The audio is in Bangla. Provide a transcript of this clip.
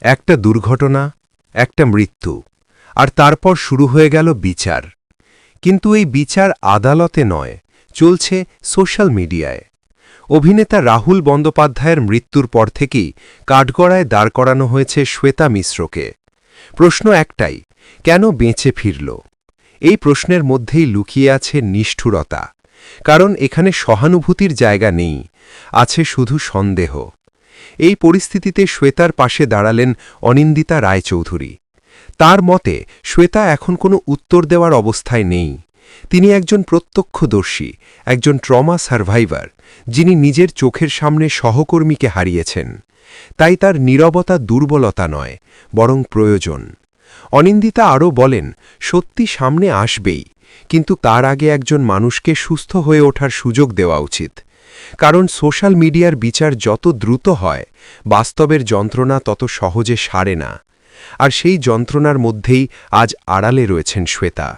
একটা দুর্ঘটনা, একটা মৃত্যু, আর তারপর শুরু হয়ে গেল বিচার। কিন্তু এই বিচার আদালতে নয়, চলছে সোশ্যাল মিডিয়ায়। অভিনেতা রাহুল বন্দ্যোপাধ্যায়ের মৃত্যুর পর থেকেই কাঠগড়ায় দাঁড় করানো হয়েছে শ্বেতা মিশ্রকে। প্রশ্ন একটাই, কেন বেঁচে ফিরল? এই প্রশ্নের মধ্যেই লুকিয়ে আছে নিষ্ঠুরতা, কারণ এখানে সহানুভূতির জায়গা নেই, আছে শুধু সন্দেহ। এই পরিস্থিতিতে শ্বেতার পাশে দাঁড়ালেন অনিন্দিতা রায়চৌধুরী। তার মতে শ্বেতা এখন কোনো উত্তর দেওয়ার অবস্থায় নেই। তিনি একজন প্রত্যক্ষদর্শী, একজন ট্রমা সার্ভাইভার, যিনি নিজের চোখের সামনে সহকর্মীকে হারিয়েছেন। তাই তার নীরবতা দুর্বলতা নয়, বরং প্রয়োজন। অনিন্দিতা আরও বলেন, সত্যি সামনে আসবেই, কিন্তু তার আগে একজন মানুষকে সুস্থ হয়ে ওঠার সুযোগ দেওয়া উচিত। কারণ সোশ্যাল মিডিয়ার বিচার যত দ্রুত হয়, বাস্তবের যন্ত্রণা তত সহজে সারে না। আর সেই যন্ত্রণার মধ্যেই আজ আড়ালে রয়েছেন শ্বেতা।